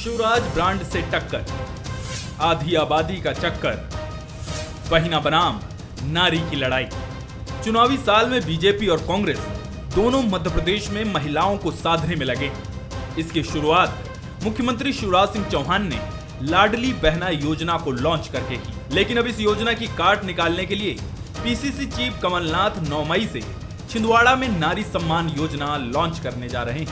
Shivraj brand से टक्कर, आधी आबादी का चक्कर, वही ना बनाम नारी की लड़ाई। चुनावी साल में बीजेपी और कांग्रेस दोनों मध्य प्रदेश में महिलाओं को साधने में लगे। इसकी शुरुआत मुख्यमंत्री शिवराज सिंह चौहान ने लाडली बहना योजना को लॉन्च करके की, लेकिन अब इस योजना की काट निकालने के लिए पीसीसी चीफ कमलनाथ 9 मई से छिंदवाड़ा में नारी सम्मान योजना लॉन्च करने जा रहे हैं।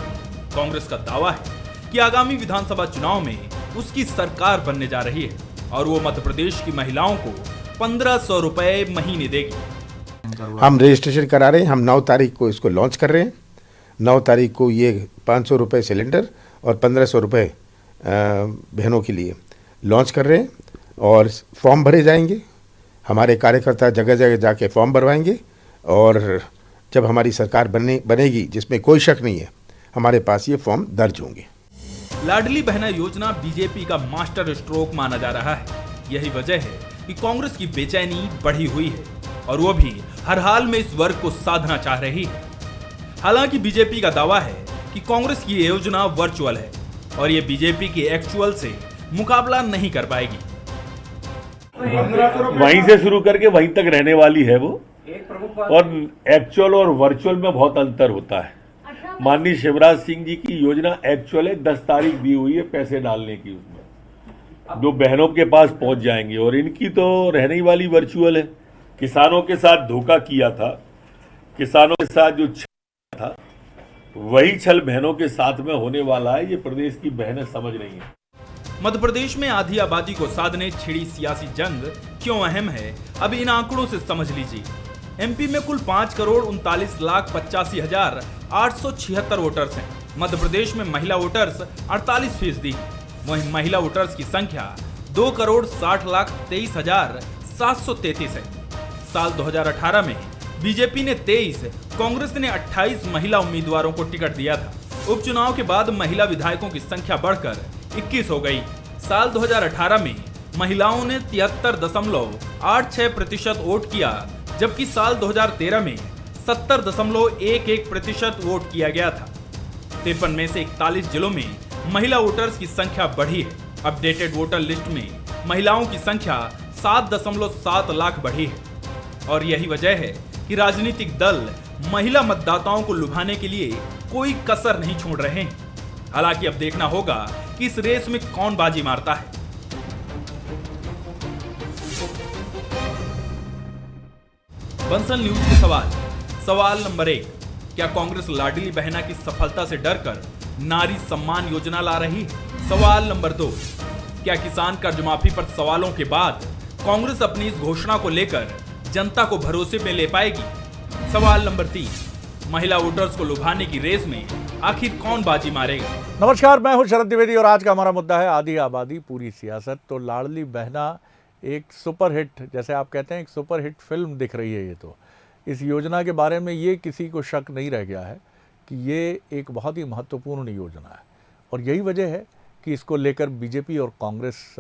कांग्रेस का दावा है कि आगामी विधानसभा चुनाव में उसकी सरकार बनने जा रही है और वो मध्य प्रदेश की महिलाओं को 1500 रुपए महीने देगी। हम रजिस्ट्रेशन करा रहे हैं, हम 9 तारीख को इसको लॉन्च कर रहे हैं। 9 तारीख को ये 500 रुपये सिलेंडर और 1500 रुपये बहनों के लिए लॉन्च कर रहे हैं और फॉर्म भरे जाएंगे। हमारे कार्यकर्ता जगह जगह जाके फॉर्म भरवाएंगे और जब हमारी सरकार बनेगी, जिसमें कोई शक नहीं है, हमारे पास ये फॉर्म दर्ज होंगे। लाडली बहना योजना बीजेपी का मास्टर स्ट्रोक माना जा रहा है। यही वजह है कि कांग्रेस की बेचैनी बढ़ी हुई है और वो भी हर हाल में इस वर्ग को साधना चाह रही है। हालांकि बीजेपी का दावा है कि कांग्रेस की योजना वर्चुअल है और ये बीजेपी की एक्चुअल से मुकाबला नहीं कर पाएगी। वहीं से शुरू करके वहीं तक रहने वाली है वो, और एक्चुअल और वर्चुअल में बहुत अंतर होता है। माननीय शिवराज सिंह जी की योजना एक्चुअल है, 10 तारीख दी हुई है पैसे डालने की, उसमें जो बहनों के पास पहुंच जाएंगे, और इनकी तो रहने ही वाली वर्चुअल है। किसानों के साथ धोखा किया था, किसानों के साथ जो छल था वही छल बहनों के साथ में होने वाला है। ये प्रदेश की बहनें समझ रही हैं। मध्य प्रदेश में आधी आबादी को साधने छिड़ी सियासी जंग क्यों अहम है, अब इन आंकड़ों से समझ लीजिए। एमपी में कुल 5,39,85,876 वोटर्स हैं। मध्य प्रदेश में महिला वोटर्स 48% हैं। वहीं महिला वोटर्स की संख्या 2,60,23,733 है। साल 2018 में बीजेपी ने 23, कांग्रेस ने 28 महिला उम्मीदवारों को टिकट दिया था। उपचुनाव के बाद महिला विधायकों की संख्या बढ़कर 21 हो गई। साल 2018 में महिलाओं ने 73.86% वोट किया, जबकि साल 2013 में 70.11% वोट किया गया था। 53 में से 41 जिलों में महिला वोटर्स की संख्या बढ़ी है। अपडेटेड वोटर लिस्ट में महिलाओं की संख्या 7.7 लाख बढ़ी है और यही वजह है कि राजनीतिक दल महिला मतदाताओं को लुभाने के लिए कोई कसर नहीं छोड़ रहे हैं। हालांकि अब देखना होगा कि इस रेस में कौन बाजी मारता है। बंसल न्यूज के सवाल नंबर 1, क्या कांग्रेस लाडली बहना की सफलता से डरकर नारी सम्मान योजना ला रही है? सवाल नंबर 2, क्या किसान कर्ज माफी पर सवालों के बाद कांग्रेस अपनी इस घोषणा को लेकर जनता को भरोसे में ले पाएगी? सवाल नंबर 3, महिला वोटर्स को लुभाने की रेस में आखिर कौन बाजी मारेगा? नमस्कार, मैं हूं शरद द्विवेदी और आज का हमारा मुद्दा है आधी आबादी पूरी सियासत। तो लाडली बहना एक सुपरहिट, जैसे आप कहते हैं, एक सुपरहिट फिल्म दिख रही है। ये तो इस योजना के बारे में ये किसी को शक नहीं रह गया है कि ये एक बहुत ही महत्वपूर्ण योजना है और यही वजह है कि इसको लेकर बीजेपी और कांग्रेस,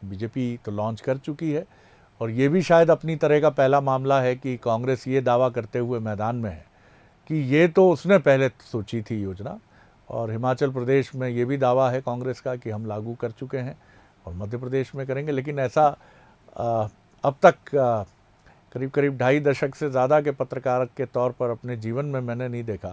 बीजेपी तो लॉन्च कर चुकी है और ये भी शायद अपनी तरह का पहला मामला है कि कांग्रेस ये दावा करते हुए मैदान में है कि ये तो उसने पहले सोची थी योजना, और हिमाचल प्रदेश में ये भी दावा है कांग्रेस का कि हम लागू कर चुके हैं और मध्य प्रदेश में करेंगे। लेकिन ऐसा अब तक करीब 2.5 दशक से ज़्यादा के पत्रकार के तौर पर अपने जीवन में मैंने नहीं देखा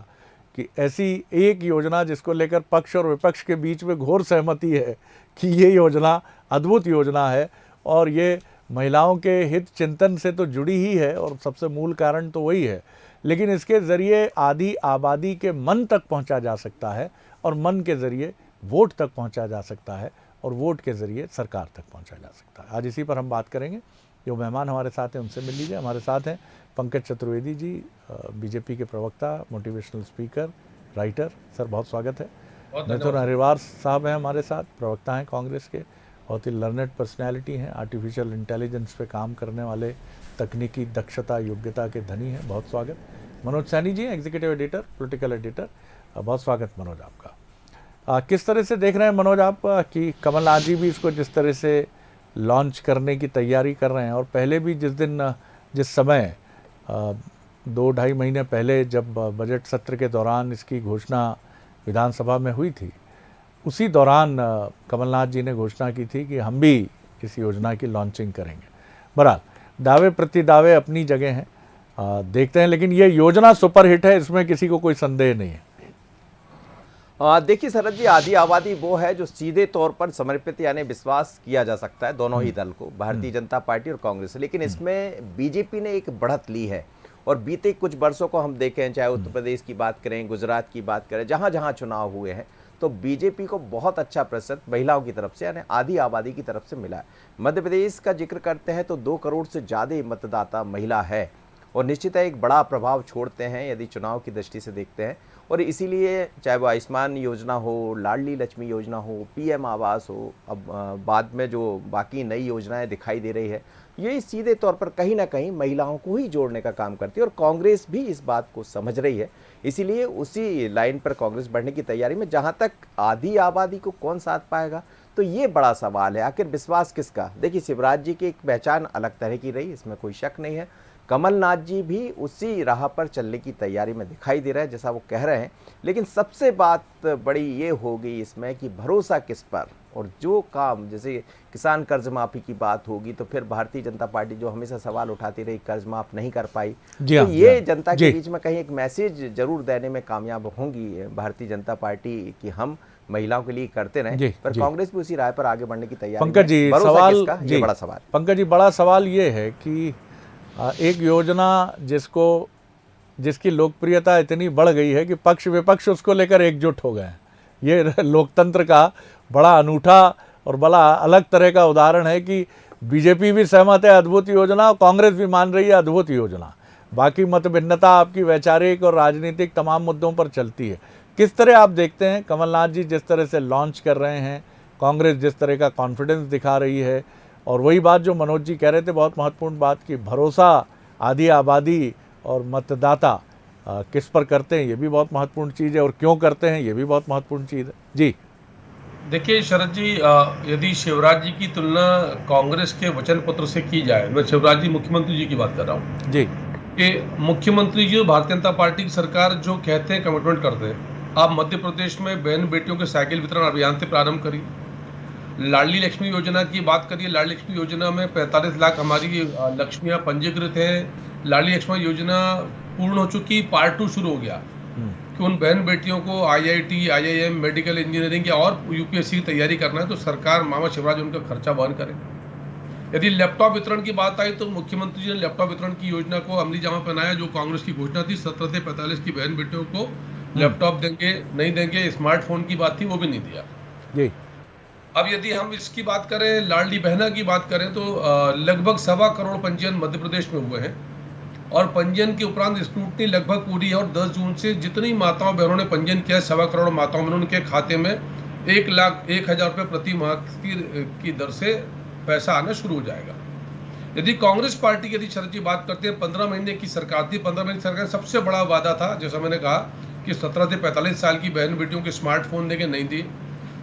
कि ऐसी एक योजना जिसको लेकर पक्ष और विपक्ष के बीच में घोर सहमति है कि ये योजना अद्भुत योजना है और ये महिलाओं के हित चिंतन से तो जुड़ी ही है और सबसे मूल कारण तो वही है। लेकिन इसके ज़रिए आधी आबादी के मन तक पहुंचा जा सकता है और मन के ज़रिए वोट तक पहुंचा जा सकता है और वोट के ज़रिए सरकार तक पहुंचा जा सकता है। आज इसी पर हम बात करेंगे। जो मेहमान हमारे साथ हैं उनसे मिल लीजिए। हमारे साथ हैं पंकज चतुर्वेदी जी, बीजेपी के प्रवक्ता, मोटिवेशनल स्पीकर, राइटर। सर बहुत स्वागत है। मिथुन हरिवार साहब हैं हमारे साथ, प्रवक्ता हैं कांग्रेस के, बहुत ही लर्नेड पर्सनैलिटी हैं, आर्टिफिशियल इंटेलिजेंस पे काम करने वाले, तकनीकी दक्षता योग्यता के धनी हैं। बहुत स्वागत। Manoj Saini ji, executive editor, political editor, बहुत स्वागत मनोज आपका। किस तरह से देख रहे हैं मनोज आप कि कमलनाथ जी भी इसको जिस तरह से लॉन्च करने की तैयारी कर रहे हैं और पहले भी जिस समय 2-2.5 महीने पहले जब बजट सत्र के दौरान इसकी घोषणा विधानसभा में हुई थी उसी दौरान कमलनाथ जी ने घोषणा की थी कि हम भी इस योजना की लॉन्चिंग करेंगे। बहरहाल दावे प्रति दावे अपनी जगह हैं, देखते हैं, लेकिन ये योजना सुपरहिट है, इसमें किसी को कोई संदेह नहीं है। देखिए शरद जी, आधी आबादी वो है जो सीधे तौर पर समर्पित यानी विश्वास किया जा सकता है दोनों ही दल को, भारतीय जनता पार्टी और कांग्रेस। लेकिन इसमें बीजेपी ने एक बढ़त ली है और बीते कुछ वर्षों को हम देखें, चाहे उत्तर प्रदेश की बात करें, गुजरात की बात करें, जहां जहां चुनाव हुए हैं तो बीजेपी को बहुत अच्छा प्रतिशत महिलाओं की तरफ से यानी आधी आबादी की तरफ से मिला है। मध्य प्रदेश का जिक्र करते हैं तो 2 करोड़ से ज़्यादा मतदाता महिला है और निश्चित है एक बड़ा प्रभाव छोड़ते हैं यदि चुनाव की दृष्टि से देखते हैं। और इसीलिए चाहे वो आयुष्मान योजना हो, लाडली लक्ष्मी योजना हो, पीएम आवास हो, अब बाद में जो बाकी नई योजनाएं दिखाई दे रही है, ये सीधे तौर पर कहीं ना कहीं महिलाओं को ही जोड़ने का काम करती है और कांग्रेस भी इस बात को समझ रही है। इसीलिए उसी लाइन पर कांग्रेस बढ़ने की तैयारी में। जहां तक आधी आबादी को कौन साथ पाएगा तो ये बड़ा सवाल है, आखिर विश्वास किसका। देखिए शिवराज जी की एक पहचान अलग तरह की रही, इसमें कोई शक नहीं है। कमलनाथ जी भी उसी राह पर चलने की तैयारी में दिखाई दे रहा है जैसा वो कह रहे हैं। लेकिन सबसे बात बड़ी ये होगी इसमें कि भरोसा किस पर, और जो काम जैसे किसान कर्ज माफ़ी की बात होगी तो फिर भारतीय जनता पार्टी जो हमेशा सवाल उठाती रही कर्ज माफ़ नहीं कर पाई, तो ये जनता के बीच में कहीं एक मैसेज जरूर देने में कामयाब होंगी भारतीय जनता पार्टी कि हम महिलाओं के लिए करते रहें। पर कांग्रेस भी उसी राह पर आगे बढ़ने की तैयारी। पंकज जी, सवाल ये बड़ा सवाल। पंकज जी, बड़ा सवाल ये है कि एक योजना जिसकी लोकप्रियता इतनी बढ़ गई है कि पक्ष विपक्ष उसको लेकर एकजुट हो गए हैं। ये लोकतंत्र का बड़ा अनूठा और बड़ा अलग तरह का उदाहरण है कि बीजेपी भी सहमत है अद्भुत योजना और कांग्रेस भी मान रही है अद्भुत योजना। बाकी मतभिन्नता आपकी वैचारिक और राजनीतिक तमाम मुद्दों पर चलती है। किस तरह आप देखते हैं कमलनाथ जी जिस तरह से लॉन्च कर रहे हैं, कांग्रेस जिस तरह का कॉन्फिडेंस दिखा रही है, और वही बात जो मनोज जी कह रहे थे बहुत महत्वपूर्ण बात कि भरोसा आधी आबादी और मतदाता किस पर करते हैं, ये भी बहुत महत्वपूर्ण चीज़ है, और क्यों करते हैं ये भी बहुत महत्वपूर्ण चीज़ है। जी देखिए शरद जी, यदि शिवराज जी की तुलना कांग्रेस के वचन पत्र से की जाए, मैं शिवराज जी मुख्यमंत्री जी की बात कर रहा हूँ जी, कि मुख्यमंत्री जी और भारतीय जनता पार्टी की सरकार जो कहते हैं कमिटमेंट करते हैं। आप मध्य प्रदेश में बहन बेटियों के साइकिल वितरण अभियान से प्रारंभ करिए, लाडली लक्ष्मी योजना की बात करिए। लाडली लक्ष्मी योजना में 45 लाख हमारी लक्ष्मियां पंजीकृत हैं। लाडली लक्ष्मी योजना पूर्ण हो चुकी, पार्ट 2 शुरू हो गया कि उन बहन बेटियों को आईआईटी, आईआईएम, मेडिकल इंजीनियरिंग या और यूपीएससी की तैयारी करना है तो सरकार मामा शिवराज उनका खर्चा वहन करे। यदि लैपटॉप वितरण की बात आई तो मुख्यमंत्री जी ने लैपटॉप वितरण की योजना को अमली जामा पहनाया, जो कांग्रेस की घोषणा थी 17 से 45 की बहन बेटियों को लैपटॉप देंगे, नहीं देंगे। स्मार्टफोन की बात थी, वो भी नहीं दिया जी। अब यदि हम इसकी बात करें, लाडली बहना की बात करें तो लगभग 1.25 करोड़ पंजीयन मध्य प्रदेश में हुए हैं और पंजीयन के उपरांत स्क्रूटनी लगभग पूरी है और 10 जून से जितनी माताओं बहनों ने पंजीयन किया है 1.25 करोड़ माताओं में उनके खाते में 1,01,000 रुपये प्रति माह की दर से पैसा आना शुरू हो जाएगा। यदि कांग्रेस पार्टी की यदि शरद जी बात करते हैं, 15 महीने की सरकार थी। 15 महीने की सरकार सबसे बड़ा वादा था, जैसा मैंने कहा कि 17 से 45 साल की बहन बेटियों के स्मार्टफोन देके नहीं दी।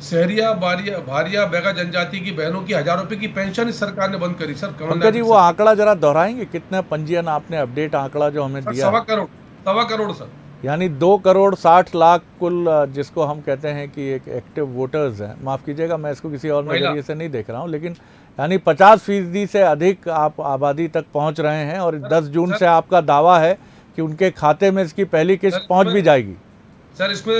शहरिया भारिया बैगा जनजाति की बहनों की 1,000 रुपए की पेंशन इस सरकार ने बंद करी। सर कमलनाथ जी वो आंकड़ा जरा दोहराएंगे, कितना पंजीयन आपने अपडेट आंकड़ा जो हमें दिया? 1.25 करोड़ सर, यानी 2,60,00,000 कुल, जिसको हम कहते हैं कि एक एक्टिव वोटर्स हैं। माफ़ कीजिएगा मैं इसको किसी और नजरिए से नहीं देख रहा हूँ, लेकिन यानी 50% से अधिक आप आबादी तक पहुँच रहे हैं और 10 जून से आपका दावा है कि उनके खाते में इसकी पहली किस्त पहुँच भी जाएगी। सर इसमें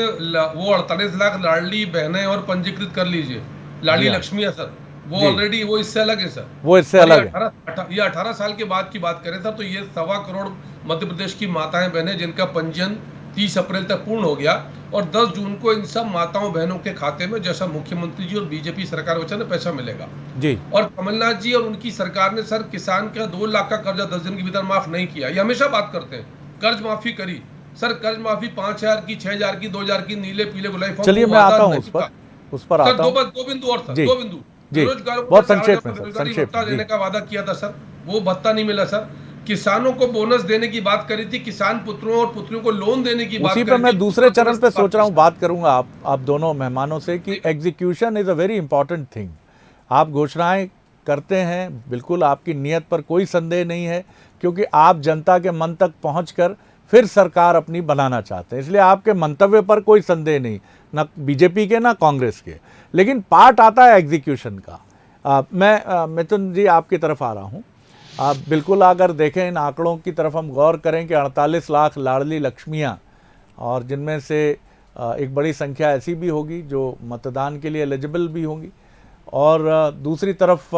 वो 48 लाख लाडली बहनें और पंजीकृत कर लीजिए, लाडली लक्ष्मी है सर, वो ऑलरेडी वो इससे अलग है सर, वो इससे अलग है। ये 18 साल के बाद की बात करें सर तो ये 1.25 करोड़ मध्य प्रदेश की माताएं बहनें जिनका पंजीयन 30 अप्रैल तक पूर्ण हो गया और 10 जून को इन सब माताओं बहनों के खाते में जैसा मुख्यमंत्री जी और बीजेपी सरकार वचन है पैसा मिलेगा जी। और कमलनाथ जी और उनकी सरकार ने सर किसान का 2 लाख का कर्जा 10 दिन के भीतर माफ नहीं किया। ये हमेशा बात करते हैं कर्ज माफी करी, सर कर्ज माफी 5,000 की, 6,000 की, 2,000 की, नीले पीले गुलाबी फॉर्म। चलिए मैं आता हूं उस पर आता हूं। 2 बिंदु और सर, 2 बिंदु। बेरोजगारों को संक्षेप में देने का वादा किया था सर, वो भत्ता नहीं मिला सर। किसानों को बोनस देने की बात करी थी, किसान पुत्रों और पुत्रियों को लोन देने की बात करी थी। उसी पर मैं दूसरे चरण पे सोच रहा हूँ बात करूंगा आप दोनों मेहमानों से कि execution is a very important thing. आप घोषणाएं करते हैं, बिल्कुल आपकी नीयत पर कोई संदेह नहीं है, क्योंकि आप जनता के मन तक पहुंचकर फिर सरकार अपनी बनाना चाहते हैं। इसलिए आपके मंतव्य पर कोई संदेह नहीं, ना बीजेपी के ना कांग्रेस के। लेकिन पार्ट आता है एग्जीक्यूशन का। मैं मिथुन जी आपकी तरफ आ रहा हूँ। आप बिल्कुल अगर देखें इन आंकड़ों की तरफ हम गौर करें कि 48 लाख लाडली लक्ष्मियाँ, और जिनमें से एक बड़ी संख्या ऐसी भी होगी जो मतदान के लिए एलिजिबल भी होंगी, और दूसरी तरफ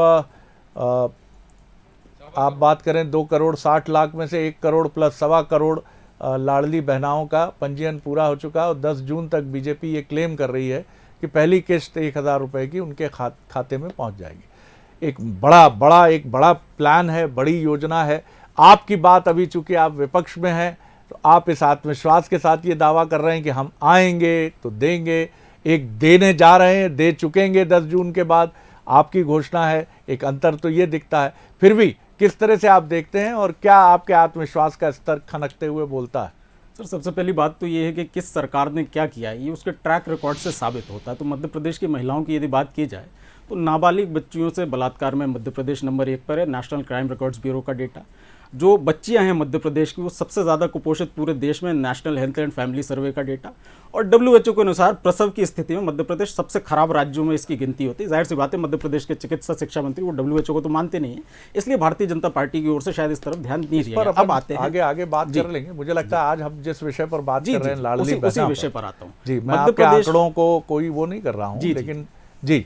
आप बात करें 2 करोड़ 60 लाख में से 1 करोड़ प्लस 1.25 करोड़ लाडली बहनाओं का पंजीयन पूरा हो चुका है, और 10 जून तक बीजेपी ये क्लेम कर रही है कि पहली किस्त 1000 रुपये की उनके खाते में पहुंच जाएगी। एक बड़ा प्लान है, बड़ी योजना है। आपकी बात अभी चूंकि आप विपक्ष में हैं तो आप इस आत्मविश्वास के साथ ये दावा कर रहे हैं कि हम आएंगे तो देंगे, एक देने जा रहे हैं, दे चुकेंगे 10 जून के बाद, आपकी घोषणा है। एक अंतर तो ये दिखता है, फिर भी किस तरह से आप देखते हैं और क्या आपके आत्मविश्वास का स्तर खनकते हुए बोलता है? सर, सबसे पहली बात तो ये है कि किस सरकार ने क्या किया है ये उसके ट्रैक रिकॉर्ड से साबित होता है। तो मध्य प्रदेश की महिलाओं की यदि बात की जाए तो नाबालिग बच्चियों से बलात्कार में मध्य प्रदेश नंबर 1 पर है। नेशनल क्राइम रिकॉर्ड्स ब्यूरो का डेटा, जो बच्चियां हैं मध्य प्रदेश की वो सबसे ज़्यादा कुपोषित पूरे देश में, नेशनल हेल्थ एंड फैमिली सर्वे का डेटा, और WHO के अनुसार प्रसव की स्थिति में मध्य प्रदेश सबसे खराब राज्यों में इसकी गिनती होती है। जाहिर सी बात है, मध्य प्रदेश के चिकित्सा शिक्षा मंत्री वो WHO को तो मानते नहीं है, इसलिए भारतीय जनता पार्टी की ओर से शायद इस तरफ ध्यान नहीं दिया गया। अब आते हैं आगे बात कर लेंगे। मुझे लगता है आज हम जिस विषय पर बात कर रहे हैं लाडली उसी विषय पर आता हूँ जी। मैं आपके आंकड़ों को कोई वो नहीं कर रहा हूँ, लेकिन जी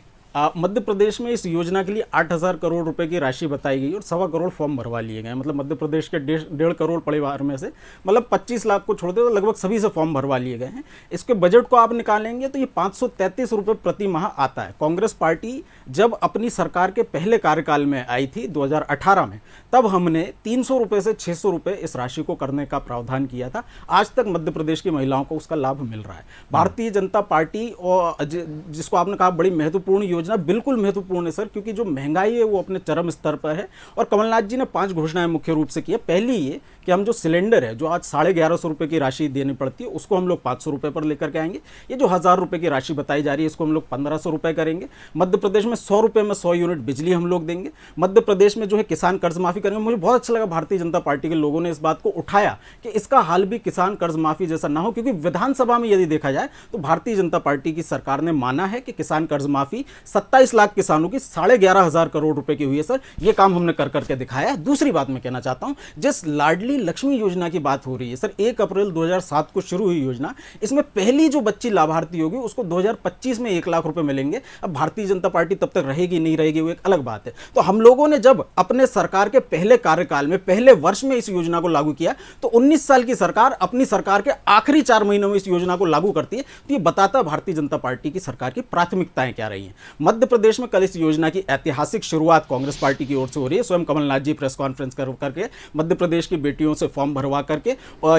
मध्य प्रदेश में इस योजना के लिए 8000 करोड़ रुपए की राशि बताई गई और 1.25 करोड़ फॉर्म भरवा लिए गए। मतलब मध्य प्रदेश के 1.5 करोड़ परिवार में से मतलब 25 लाख को छोड़ दे तो लगभग सभी से फॉर्म भरवा लिए गए हैं। इसके बजट को आप निकालेंगे तो ये 533 रुपए प्रति माह आता है। कांग्रेस पार्टी जब अपनी सरकार के पहले कार्यकाल में आई थी 2018 में, तब हमने 300 रुपए से 600 रुपए इस राशि को करने का प्रावधान किया था। आज तक मध्य प्रदेश की महिलाओं को उसका लाभ मिल रहा है। भारतीय जनता पार्टी और जिसको आपने कहा बड़ी महत्वपूर्ण योजना, बिल्कुल महत्वपूर्ण है सर, क्योंकि जो महंगाई है वो अपने चरम स्तर पर है। और कमलनाथ जी ने 5 घोषणाएं मुख्य रूप से की है। पहली ये कि हम जो सिलेंडर है, जो आज 1150 रुपए की राशि देनी पड़ती है, उसको हम लोग 500 रुपए पर लेकर के आएंगे। ये जो 1000 रुपए की राशि बताई जा रही है, इसको हम लोग 1500 रुपए करेंगे। मध्य प्रदेश में 100 रुपए में 100 यूनिट बिजली हम लोग देंगे। मध्य प्रदेश में जो है किसान कर्ज माफी करेंगे। मुझे बहुत अच्छा लगा भारतीय जनता पार्टी के लोगों ने इस बात को उठाया कि इसका हाल भी किसान कर्ज माफी जैसा ना हो, क्योंकि विधानसभा में यदि देखा जाए तो भारतीय जनता पार्टी की सरकार ने माना है कि किसान कर्ज माफी 27 लाख किसानों की 11,500 करोड़ रुपए की हुई है। सर, ये काम हमने कर करके दिखाया है। दूसरी बात मैं कहना चाहता हूं, जिस लाडली लक्ष्मी योजना की बात हो रही है सर, 1 अप्रैल 2007 को शुरू हुई योजना, इसमें पहली जो बच्ची लाभार्थी होगी उसको 2025 में 1 लाख रुपए मिलेंगे। अब भारतीय जनता पार्टी तब तक रहेगी नहीं रहेगी वो एक अलग बात है। तो हम लोगों ने जब अपने सरकार के पहले कार्यकाल में पहले वर्ष में इस योजना को लागू किया, तो 19 साल की सरकार अपनी सरकार के आखिरी 4 महीनों में इस योजना को लागू करती है। तो ये बताता भारतीय जनता पार्टी की सरकार की प्राथमिकताएं क्या रही हैं। मध्य प्रदेश में कल इस योजना की ऐतिहासिक शुरुआत कांग्रेस पार्टी की ओर से हो रही है। स्वयं कमलनाथ जी प्रेस कॉन्फ्रेंस करके मध्य प्रदेश की बेटियों से फॉर्म भरवा करके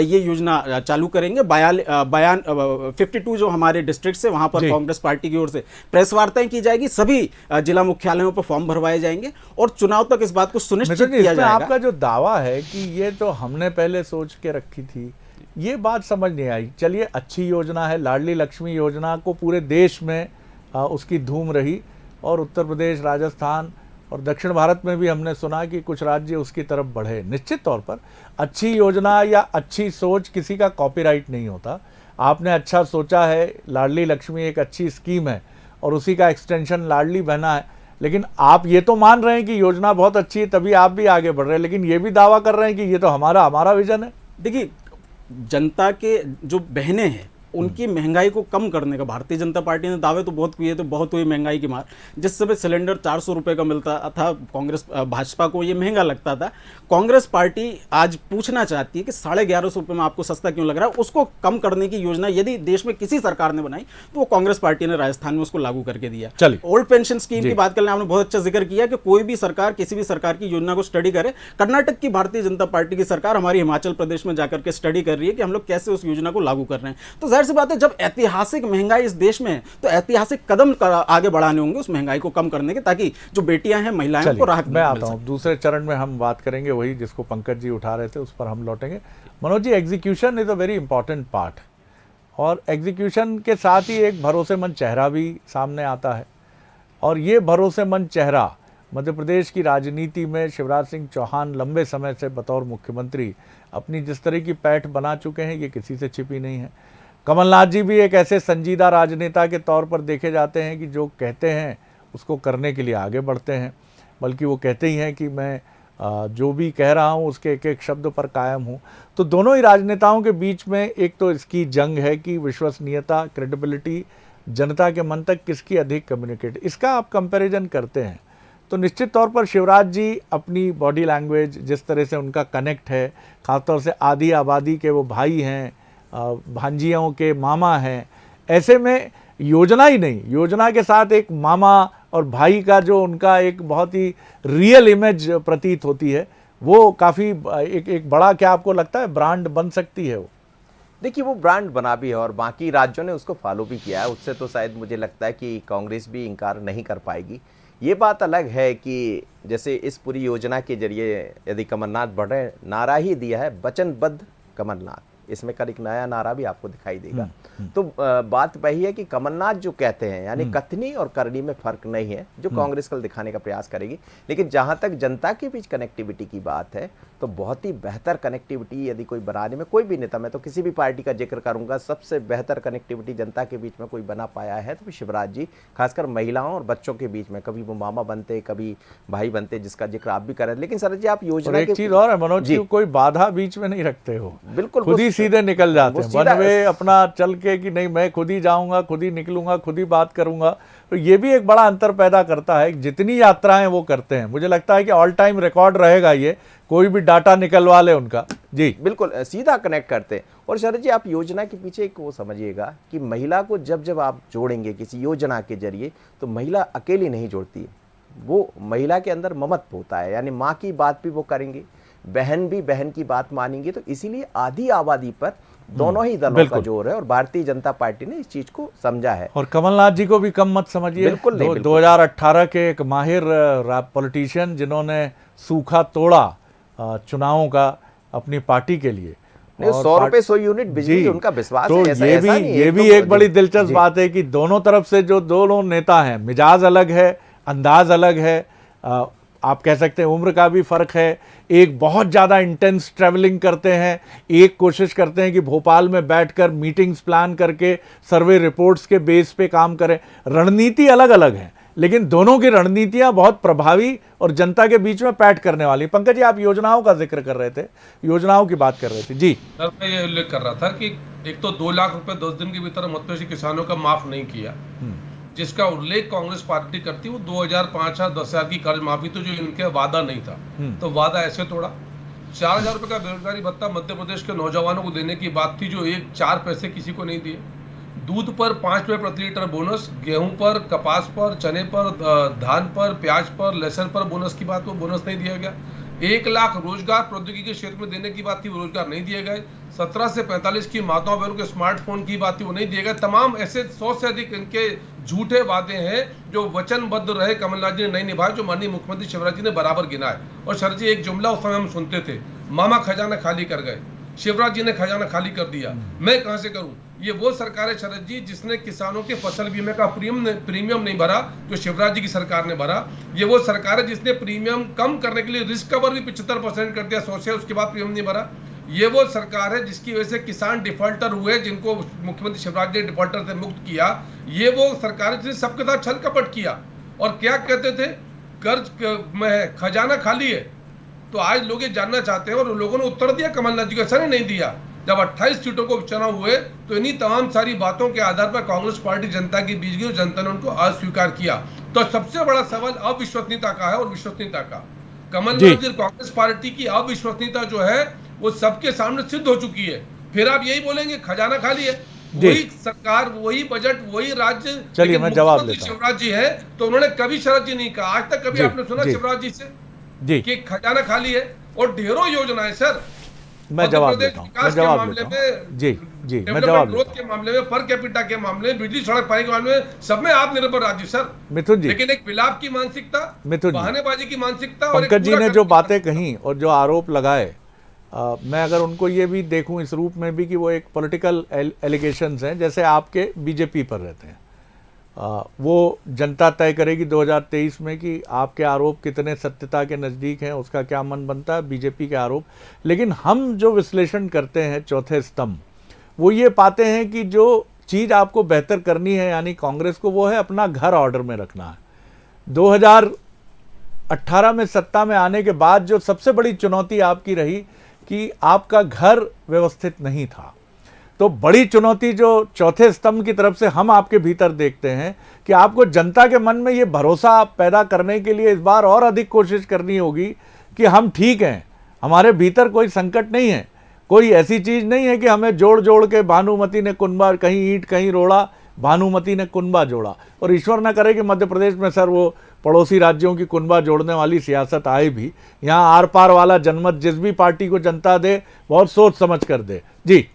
ये योजना चालू करेंगे। बयान 52 जो हमारे डिस्ट्रिक्ट से, वहां पर कांग्रेस पार्टी की ओर से प्रेस वार्ताएं की जाएगी। सभी जिला मुख्यालयों पर फॉर्म भरवाए जाएंगे और चुनाव तक इस बात को सुनिश्चित किया जाएगा। आपका जो दावा है कि ये तो हमने पहले सोच के रखी थी, ये बात समझ नहीं आई। चलिए, अच्छी योजना है, लाडली लक्ष्मी योजना को पूरे देश में उसकी धूम रही, और उत्तर प्रदेश, राजस्थान और दक्षिण भारत में भी हमने सुना कि कुछ राज्य उसकी तरफ बढ़े। निश्चित तौर पर अच्छी योजना या अच्छी सोच किसी का कॉपीराइट नहीं होता। आपने अच्छा सोचा है, लाडली लक्ष्मी एक अच्छी स्कीम है और उसी का एक्सटेंशन लाडली बहना है, लेकिन आप ये तो मान रहे हैं कि योजना बहुत अच्छी है, तभी आप भी आगे बढ़ रहे हैं, लेकिन ये भी दावा कर रहे हैं कि ये तो हमारा विजन है। देखिए, जनता के जो बहनें हैं उनकी महंगाई को कम करने का भारतीय जनता पार्टी ने दावे तो बहुत किए, तो बहुत हुई महंगाई की मार। जिस समय सिलेंडर 400 रुपए का मिलता था, कांग्रेस भाजपा को ये महंगा लगता था। कांग्रेस पार्टी आज पूछना चाहती है कि 1150 रुपए में आपको सस्ता क्यों लग रहा है। उसको कम करने की योजना यदि देश में किसी सरकार ने बनाई तो वो कांग्रेस पार्टी ने राजस्थान में उसको लागू करके दिया। चलिए, ओल्ड पेंशन स्कीम की बात करने आपने बहुत अच्छा जिक्र किया कि कोई भी सरकार किसी भी सरकार की योजना को स्टडी करे। कर्नाटक की भारतीय जनता पार्टी की सरकार हमारी हिमाचल प्रदेश में जाकर के स्टडी कर रही है कि हम लोग कैसे उस योजना को लागू कर रहे हैं। तो जाहिर सी बात है, जब ऐतिहासिक महंगाई इस देश में है तो ऐतिहासिक कदम आगे बढ़ाने होंगे उस महंगाई को कम करने के, ताकि जो बेटियां हैं, महिलाएं, उनको राहत मिल सके। मैं आता हूं, दूसरे चरण में हम बात करेंगे, वही जिसको पंकज जी उठा रहे थे उस पर हम लौटेंगे। Manoj ji, execution is a very important part, और एग्जीक्यूशन के साथ ही एक भरोसेमंद चेहरा भी सामने आता है, और ये भरोसेमंद चेहरा मध्य प्रदेश की राजनीति में शिवराज सिंह चौहान लंबे समय से बतौर मुख्यमंत्री अपनी जिस तरह की पैठ बना चुके हैं, ये किसी से छिपी नहीं है। कमलनाथ जी भी एक ऐसे संजीदा राजनेता के तौर पर देखे जाते हैं कि जो कहते हैं उसको करने के लिए आगे बढ़ते हैं, बल्कि वो कहते ही हैं कि मैं जो भी कह रहा हूँ उसके एक एक शब्द पर कायम हूँ। तो दोनों ही राजनेताओं के बीच में एक तो इसकी जंग है कि विश्वसनीयता, क्रेडिबिलिटी, जनता के मन तक किसकी अधिक कम्युनिकेट, इसका आप कंपैरिजन करते हैं तो निश्चित तौर पर शिवराज जी अपनी बॉडी लैंग्वेज, जिस तरह से उनका कनेक्ट है, ख़ासतौर से आधी आबादी के वो भाई हैं, भांजियों के मामा हैं, ऐसे में योजना ही नहीं, योजना के साथ एक मामा और भाई का जो उनका एक बहुत ही रियल इमेज प्रतीत होती है, वो काफ़ी एक बड़ा, क्या आपको लगता है, ब्रांड बन सकती है वो? देखिए, वो ब्रांड बना भी है और बाकी राज्यों ने उसको फॉलो भी किया है। उससे तो शायद मुझे लगता है कि कांग्रेस भी इनकार नहीं कर पाएगी। ये बात अलग है कि जैसे इस पूरी योजना के जरिए यदि कमलनाथ बढ़ रहे, नारा ही दिया है वचनबद्ध कमलनाथ, इसमें कल एक नया नारा भी आपको दिखाई देगा। तो बात वही है कि कमलनाथ जो कहते हैं, यानी कथनी और करनी में फर्क नहीं है, जो कांग्रेस कल दिखाने का प्रयास करेगी। लेकिन जहां तक जनता के बीच कनेक्टिविटी की बात है, तो बहुत ही बेहतर कनेक्टिविटी यदि कोई बनाने में कोई भी नेता, मैं तो किसी भी पार्टी का जिक्र करूंगा, सबसे बेहतर कनेक्टिविटी जनता के बीच में कोई बना पाया है तो शिवराज जी, खासकर महिलाओं और बच्चों के बीच में। कभी वो मामा बनते, कभी भाई बनते, जिसका जिक्र आप भी कर रहे हैं। लेकिन सर जी, आप योजना एक चीज और है मनोज जी, कोई बाधा बीच में नहीं रखते हो, बिल्कुल खुद ही सीधे निकल जाते हैं, वन वे अपना चल के कि नहीं मैं खुद ही जाऊंगा, खुद ही निकलूंगा, खुद ही बात करूंगा। तो ये भी एक बड़ा अंतर पैदा करता है। जितनी यात्राएं वो करते हैं, मुझे लगता है कि ऑल टाइम रिकॉर्ड रहेगा ये, कोई भी डाटा निकलवा ले उनका। जी बिल्कुल सीधा कनेक्ट करते हैं। और शरद जी, आप योजना के पीछे एक वो समझिएगा कि महिला को जब जब आप जोड़ेंगे किसी योजना के जरिए, तो महिला अकेली नहीं जोड़ती है, वो महिला के अंदर ममत्व होता है, यानी माँ की बात भी वो करेंगे, बहन भी बहन की बात मानेंगे। तो इसीलिए आधी आबादी पर दोनों ही दलों का जोर है और भारतीय जनता पार्टी ने इस चीज को समझा है। और कमलनाथ जी को भी कम मत समझिए। बिल्कुल नहीं, 2018 के एक माहिर पॉलिटिशियन जिन्होंने सूखा तोड़ा चुनावों का अपनी पार्टी के लिए, 100 रुपए 100 यूनिट बिजली, उनका विश्वास तो है। ये भी एक बड़ी दिलचस्प बात है कि दोनों तरफ से जो दोनों नेता हैं, मिजाज अलग है, अंदाज अलग है, आप कह सकते हैं उम्र का भी फर्क है। एक बहुत ज़्यादा इंटेंस ट्रैवलिंग करते हैं, एक कोशिश करते हैं कि भोपाल में बैठकर मीटिंग्स प्लान करके सर्वे रिपोर्ट्स के बेस पे काम करें। रणनीति अलग अलग है, लेकिन दोनों की रणनीतियां बहुत प्रभावी और जनता के बीच में पैठ करने वाली। पंकज जी, आप योजनाओं का जिक्र कर रहे थे, योजनाओं की बात कर रहे थे। जी सर, मैं ये उल्लेख कर रहा था कि एक तो 2 लाख रुपए 10 दिन के भीतर मध्य प्रदेश किसानों का माफ नहीं किया, जिसका उल्लेख कांग्रेस पार्टी करती, वो 2005 और 10,000 की कर्ज माफी, तो जो इनके वादा नहीं था, तो वादा ऐसे तोड़ा। 4,000 रुपए का बेरोजगारी भत्ता मध्य प्रदेश के नौजवानों को देने की बात थी, जो 4 पैसे किसी को नहीं दिए। दूध पर 5 रुपए प्रति लीटर बोनस, गेहूं पर, कपास पर, चने पर, धान पर, प्याज पर, लहसुन पर बोनस की बात, वो बोनस नहीं दिया गया। 1 लाख रोजगार प्रौद्योगिकी के क्षेत्र में देने की बात थी, वो रोजगार नहीं दिए गए। 17 से 45 की माताओं बहनों के स्मार्टफोन की बात थी, वो नहीं दिए गए। तमाम ऐसे 100 से अधिक इनके झूठे वादे हैं जो वचनबद्ध रहे कमलनाथ जी ने नहीं निभाए, जो माननीय मुख्यमंत्री शिवराज जी ने बराबर गिनाए। और सर जी, एक जुमला उस समय हम सुनते थे, मामा खजाना खाली कर गए, शिवराज जी ने खजाना खाली कर दिया, मैं कहां से करूं। ये वो सरकार है शरद जी जिसने किसानों के फसल बीमे का प्रीमियम नहीं भरा, जो शिवराज जी की सरकार ने भरा। ये वो सरकार है जिसने प्रीमियम कम करने के लिए रिस्क कवर भी 75% कर दिया 100 से, उसके बाद प्रीमियम नहीं भरा। ये वो सरकार है जिसकी वजह से किसान डिफॉल्टर हुए, जिनको मुख्यमंत्री शिवराज जी ने डिफॉल्टर से मुक्त किया। ये वो सरकार है जिसने सबके साथ छल कपट किया और क्या कहते थे, कर्ज में खजाना खाली है। तो आज लोग ये जानना चाहते हैं और लोगों ने उत्तर दिया कमलनाथ जी को, ऐसा नहीं दिया। जब 28 सीटों को चुनाव हुए तो इन्हीं तमाम सारी बातों के आधार पर कांग्रेस पार्टी जनता के बीच गई और जनता ने उनको अस्वीकार किया। तो सबसे बड़ा सवाल अविश्वसनीयता का है और विश्वसनीयता का। कमलनाथ जी कांग्रेस पार्टी की अविश्वसनीयता जो है वो सबके सामने सिद्ध हो चुकी है। फिर आप यही बोलेंगे खजाना खाली है, वही सरकार, वही बजट, वही राज्य। चलिए मैं जवाब देता हूं। शिवराज जी है तो उन्होंने कभी शरद जी नहीं कहा, आज तक कभी आपने सुना शिवराज जी से कि खजाना खाली है। और ढेरों योजनाएं सर, मैं जवाब देता हूं, मैं जवाब देता हूं। जी जी, मैं जवाब ग्रोथ के मामले में, पर कैपिटा के मामले में, बिजली सड़क पानी के मामले में, सब में आत्मनिर्भर राज्य सर। मिथुन जी, लेकिन एक विलाप की मानसिकता, बहानेबाजी की मानसिकता। पंकज जी ने जो बातें कही और जो आरोप लगाए, मैं अगर उनको ये भी देखूं इस रूप में भी कि वो एक पॉलिटिकल एलिगेशंस हैं, जैसे आपके बीजेपी पर रहते हैं, वो जनता तय करेगी 2023 में कि आपके आरोप कितने सत्यता के नज़दीक हैं, उसका क्या मन बनता है बीजेपी के आरोप। लेकिन हम जो विश्लेषण करते हैं चौथे स्तंभ, वो ये पाते हैं कि जो चीज़ आपको बेहतर करनी है यानी कांग्रेस को, वो है अपना घर ऑर्डर में रखना है। 2018 में सत्ता में आने के बाद जो सबसे बड़ी चुनौती आपकी रही कि आपका घर व्यवस्थित नहीं था। तो बड़ी चुनौती जो चौथे स्तंभ की तरफ से हम आपके भीतर देखते हैं कि आपको जनता के मन में ये भरोसा पैदा करने के लिए इस बार और अधिक कोशिश करनी होगी कि हम ठीक हैं, हमारे भीतर कोई संकट नहीं है, कोई ऐसी चीज़ नहीं है कि हमें जोड़ जोड़ के भानुमति ने कुनबा, कहीं ईंट कहीं रोड़ा, भानुमति ने कुनबा जोड़ा। और ईश्वर न करे कि मध्य प्रदेश में सर वो पड़ोसी राज्यों की कुनबा जोड़ने वाली सियासत आए भी। यहाँ आर पार वाला जनमत जिस भी पार्टी को जनता दे बहुत सोच समझ कर दे। जी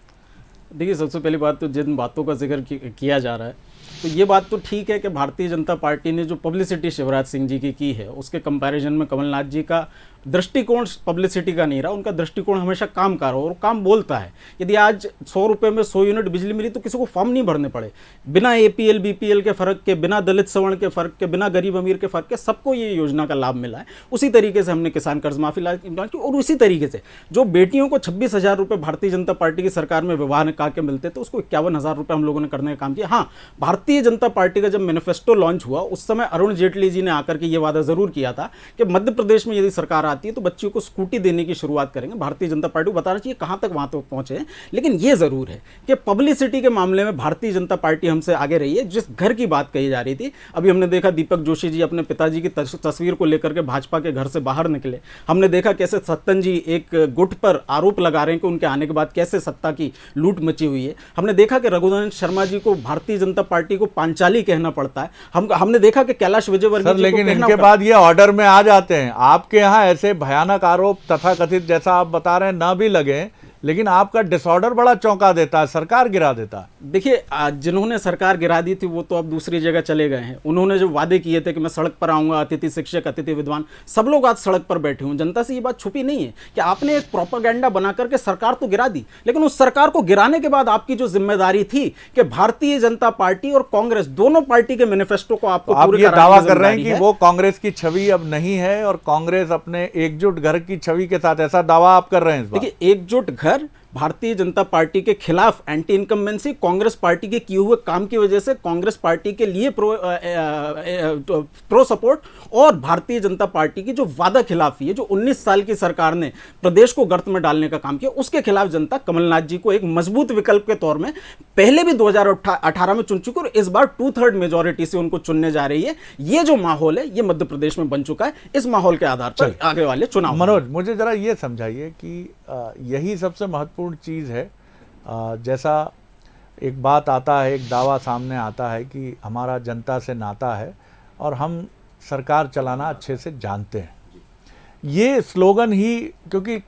देखिए, सबसे पहली बात तो जिन बातों का जिक्र किया जा रहा है, तो ये बात तो ठीक है कि भारतीय जनता पार्टी ने जो पब्लिसिटी शिवराज सिंह जी की है, उसके कंपैरिजन में कमलनाथ जी का दृष्टिकोण पब्लिसिटी का नहीं रहा। उनका दृष्टिकोण हमेशा काम का रहा और काम बोलता है। यदि आज 100 रुपये में 100 यूनिट बिजली मिली तो किसी को फॉर्म नहीं भरने पड़े, बिना APL BPL के फ़र्क के, बिना दलित सवर्ण के फ़र्क के, बिना गरीब अमीर के फ़र्क के, सबको ये योजना का लाभ मिला है। उसी तरीके से हमने किसान कर्ज माफ़ी लागू की और उसी तरीके से जो बेटियों को 26,000 रुपये भारतीय जनता पार्टी की सरकार में विवाह निकाह के मिलते थे, उसको 51,000 रुपये हम लोगों ने करने का काम किया। हाँ, भारतीय जनता पार्टी का जब मैनिफेस्टो लॉन्च हुआ उस समय अरुण जेटली जी ने आकर के ये वादा ज़रूर किया था कि मध्य प्रदेश में यदि सरकार आती है तो बच्चियों को स्कूटी देने की शुरुआत करेंगे। भारतीय जनता पार्टी को बताना चाहिए कहां तक वहां तक पहुंचे हैं। लेकिन यह जरूर है कि पब्लिसिटी के मामले में भारतीय जनता पार्टी हमसे आगे रही है। जिस घर की बात कही जा रही थी, अभी हमने देखा दीपक जोशी जी अपने पिताजी की तस्वीर को लेकर के भाजपा के घर से बाहर निकले। हमने देखा कैसे सत्तन जी एक गुट पर आरोप लगा रहे हैं कि उनके आने के बाद कैसे सत्ता की लूट मची हुई है। हमने देखा कि रघुवंश शर्मा जी को भारतीय जनता पार्टी को पांचाली कहना पड़ता है। हमने देखा कि कैलाश विजयवर्गीय जी को लेकिन इनके बाद ये ऑर्डर में आ जाते हैं। आपके यहाँ ऐसे भयानक आरोप तथाकथित जैसा आप बता रहे हैं ना भी लगे, लेकिन आपका डिसऑर्डर बड़ा चौंका देता है, सरकार गिरा देता है। देखिए, जिन्होंने सरकार गिरा दी थी वो तो अब दूसरी जगह चले गए हैं। उन्होंने जो वादे किए थे कि मैं सड़क पर आऊंगा, अतिथि शिक्षक, अतिथि विद्वान, सब लोग आज सड़क पर बैठे हुए। जनता से ये बात छुपी नहीं है कि आपने एक प्रोपेगेंडा बना करके सरकार तो गिरा दी, लेकिन उस सरकार को गिराने के बाद आपकी जो जिम्मेदारी थी कि भारतीय जनता पार्टी और कांग्रेस दोनों पार्टी के मैनिफेस्टो को आपको आप ये दावा कर रहे हैं कि वो कांग्रेस की छवि अब नहीं है और कांग्रेस अपने एकजुट घर की छवि के साथ, ऐसा दावा आप कर रहे हैं? देखिए, एकजुट घर भारतीय जनता पार्टी के खिलाफ एंटी इनकम्बेंसी, कांग्रेस पार्टी के किए हुए काम की वजह से कांग्रेस पार्टी के लिए प्रो सपोर्ट, और भारतीय जनता पार्टी की जो वादा खिलाफी है, जो 19 साल की सरकार ने प्रदेश को गर्त में डालने का काम किया, उसके खिलाफ जनता कमलनाथ जी को एक मजबूत विकल्प के तौर में पहले भी 2018 में चुन चुकी और इस बार 2/3 मेजोरिटी से उनको चुनने जा रही है। ये जो माहौल है ये मध्य प्रदेश में बन चुका है। इस माहौल के आधार पर आगे वाले चुनाव। मनोज, मुझे जरा ये समझाइए कि यही सबसे महत्वपूर्ण चीज़ है। जैसा एक बात आता है, एक दावा सामने आता है कि हमारा जनता से नाता है और हम सरकार चलाना अच्छे से जानते हैं। ये स्लोगन ही, क्योंकि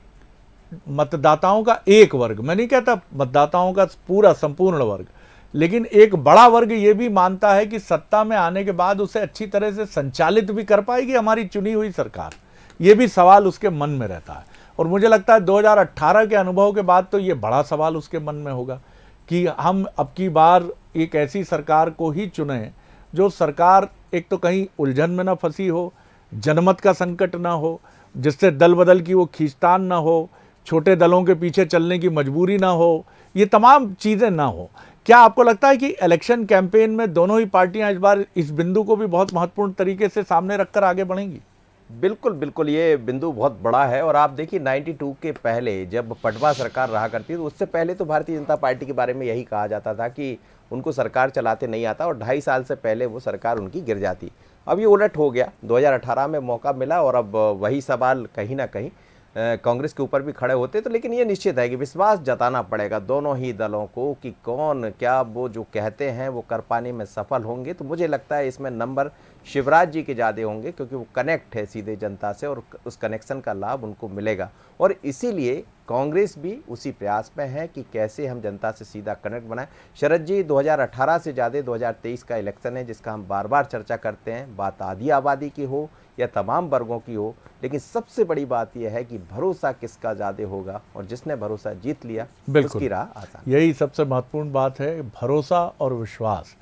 मतदाताओं का एक वर्ग, मैं नहीं कहता मतदाताओं का पूरा संपूर्ण वर्ग, लेकिन एक बड़ा वर्ग ये भी मानता है कि सत्ता में आने के बाद उसे अच्छी तरह से संचालित भी कर पाएगी हमारी चुनी हुई सरकार। ये भी सवाल उसके मन में रहता है और मुझे लगता है 2018 के अनुभव के बाद तो ये बड़ा सवाल उसके मन में होगा कि हम अब की बार एक ऐसी सरकार को ही चुनें जो सरकार एक तो कहीं उलझन में ना फंसी हो, जनमत का संकट ना हो, जिससे दल बदल की वो खींचतान ना हो, छोटे दलों के पीछे चलने की मजबूरी ना हो, ये तमाम चीज़ें ना हो। क्या आपको लगता है कि इलेक्शन कैंपेन में दोनों ही पार्टियां इस बार इस बिंदु को भी बहुत महत्वपूर्ण तरीके से सामने रखकर आगे बढ़ेंगी? बिल्कुल बिल्कुल, ये बिंदु बहुत बड़ा है। और आप देखिए 92 के पहले जब पटवा सरकार रहा करती थी, तो उससे पहले तो भारतीय जनता पार्टी के बारे में यही कहा जाता था कि उनको सरकार चलाते नहीं आता और 2.5 साल से पहले वो सरकार उनकी गिर जाती। अब ये उलट हो गया, 2018 में मौका मिला और अब वही सवाल कहीं ना कहीं कांग्रेस के ऊपर भी खड़े होते। तो लेकिन ये निश्चित है कि विश्वास जताना पड़ेगा दोनों ही दलों को कि कौन क्या वो जो कहते हैं वो कर पाने में सफल होंगे। तो मुझे लगता है इसमें नंबर शिवराज जी के ज़्यादा होंगे क्योंकि वो कनेक्ट है सीधे जनता से और उस कनेक्शन का लाभ उनको मिलेगा। और इसीलिए कांग्रेस भी उसी प्रयास में है कि कैसे हम जनता से सीधा कनेक्ट बनाएं। शरद जी, 2018 से ज़्यादा 2023 का इलेक्शन है जिसका हम बार बार चर्चा करते हैं, बात आधी आबादी की हो या तमाम वर्गों की हो, लेकिन सबसे बड़ी बात यह है कि भरोसा किसका ज़्यादा होगा और जिसने भरोसा जीत लिया उसकी राह आसान। यही सबसे महत्वपूर्ण बात है, भरोसा और विश्वास।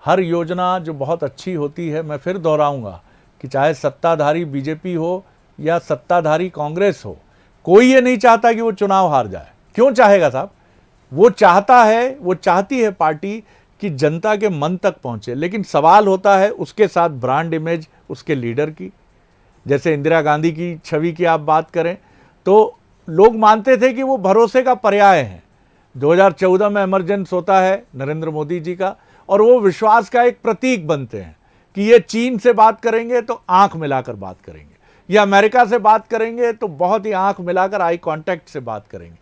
हर योजना जो बहुत अच्छी होती है, मैं फिर दोहराऊंगा कि चाहे सत्ताधारी बीजेपी हो या सत्ताधारी कांग्रेस हो, कोई ये नहीं चाहता कि वो चुनाव हार जाए। क्यों चाहेगा साहब? वो चाहता है, वो चाहती है पार्टी कि जनता के मन तक पहुंचे, लेकिन सवाल होता है उसके साथ ब्रांड इमेज उसके लीडर की। जैसे इंदिरा गांधी की छवि की आप बात करें तो लोग मानते थे कि वो भरोसे का पर्याय हैं। 2014 में इमरजेंस होता है नरेंद्र मोदी जी का, और वो विश्वास का एक प्रतीक बनते हैं कि ये चीन से बात करेंगे तो आंख मिलाकर बात करेंगे, या अमेरिका से बात करेंगे तो बहुत ही आंख मिलाकर आई कांटेक्ट से बात करेंगे,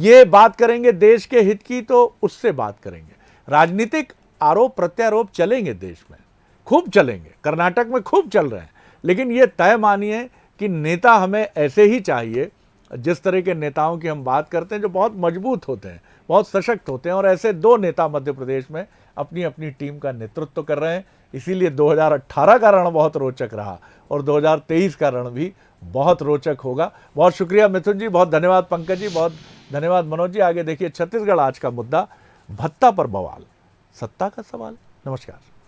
ये बात करेंगे देश के हित की तो उससे बात करेंगे। राजनीतिक आरोप प्रत्यारोप चलेंगे देश में, खूब चलेंगे, कर्नाटक में खूब चल रहे हैं, लेकिन ये तय मानिए कि नेता हमें ऐसे ही चाहिए, जिस तरह के नेताओं की हम बात करते हैं जो बहुत मजबूत होते हैं, बहुत सशक्त होते हैं, और ऐसे दो नेता मध्य प्रदेश में अपनी अपनी टीम का नेतृत्व कर रहे हैं। इसीलिए 2018 का रण बहुत रोचक रहा और 2023 का रण भी बहुत रोचक होगा। बहुत शुक्रिया मिथुन जी, बहुत धन्यवाद पंकज जी, बहुत धन्यवाद मनोज जी। आगे देखिए छत्तीसगढ़ आज का मुद्दा, भत्ता पर बवाल, सत्ता का सवाल। नमस्कार।